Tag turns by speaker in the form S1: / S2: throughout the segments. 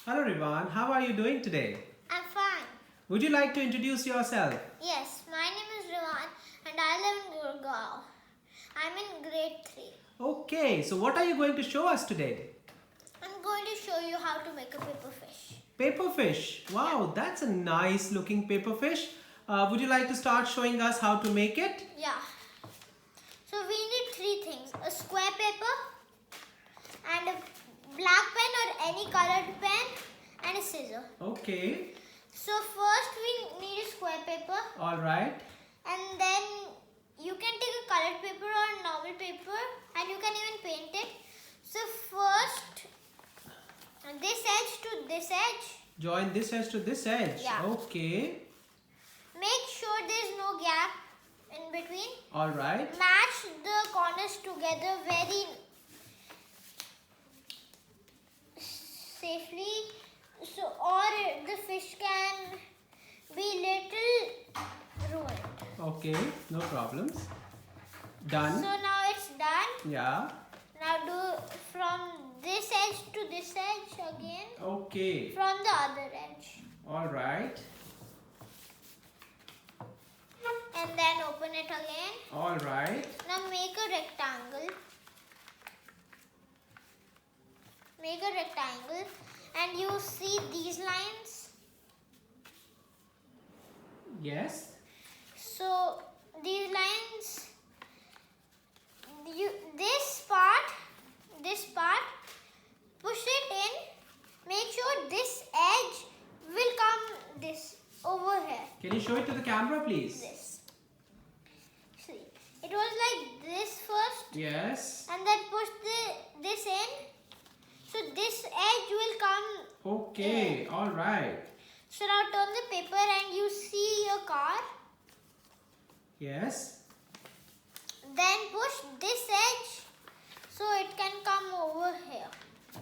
S1: Hello Rivan, how are you doing today?
S2: I'm fine.
S1: Would you like to introduce yourself?
S2: Yes, my name is Rivan and I live in Gurgaon. I'm in grade 3.
S1: Okay, so what are you going to show us today?
S2: I'm going to show you how to make a paper fish.
S1: Paper fish. Wow, that's a nice looking paper fish. Would you like to start showing us how to make it?
S2: Yeah. So we need 3 things. A square paper and a black pen or any colored pen and a scissor.
S1: Okay,
S2: So first we need a square paper
S1: alright.
S2: and then you can take a colored paper or a normal paper and you can even paint it. So first this edge to this edge.
S1: Join this edge to this edge.
S2: Yeah.
S1: Okay,
S2: Make sure there is no gap in between.
S1: alright.
S2: Match the corners together very safely, so or the fish can be little ruined.
S1: Okay, no problems.
S2: So
S1: Done.
S2: now it's done.
S1: Yeah.
S2: Now do from this edge to this edge again.
S1: Okay,
S2: From the other edge.
S1: alright.
S2: And then open it again.
S1: Alright.
S2: Now make a rectangle. Make a rectangle and you see these lines.
S1: Yes.
S2: So these lines, this part, push it in. Make sure this edge will come this over here.
S1: Can you show it to the camera, please?
S2: This. See, it was like this first,
S1: Yes.
S2: and then push this in. So this edge will come.
S1: Okay, alright.
S2: So now turn the paper and you see your car.
S1: Yes.
S2: Then push this edge so it can come over here.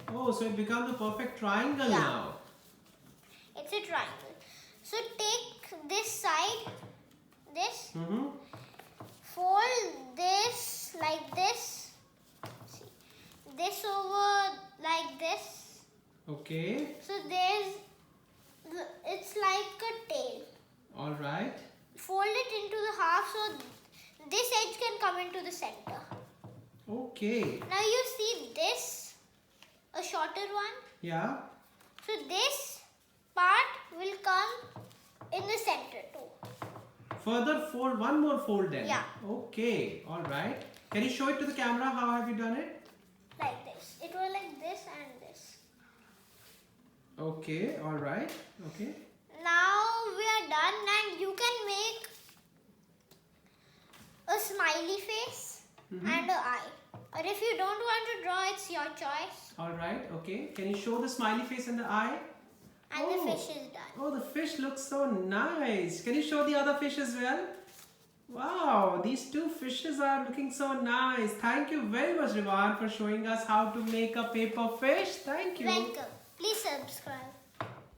S1: Oh, so it becomes a perfect triangle
S2: Yeah.
S1: now.
S2: It's a triangle. So take this side, this,
S1: Mm-hmm.
S2: fold this like this. See, this over like this.
S1: Okay,
S2: So it's like a tail.
S1: alright.
S2: Fold it into the half so this edge can come into the center.
S1: Okay,
S2: Now you see this, a shorter one.
S1: yeah.
S2: So this part will come in the center too.
S1: Further fold, one more fold then.
S2: Yeah.
S1: Okay, alright. Can you show it to the camera? How have you done it?
S2: Like this. It was like this and this.
S1: Okay, alright. Okay.
S2: Now we are done and you can make a smiley face and an eye. Or if you don't want to draw, it's your choice.
S1: Alright, okay. Can you show the smiley face and the eye?
S2: And the fish is done.
S1: Oh, the fish looks so nice. Can you show the other fish as well? Wow, these 2 fishes are looking so nice. Thank you very much, Rivan, for showing us how to make a paper fish. Thank you.
S2: Welcome. Please subscribe.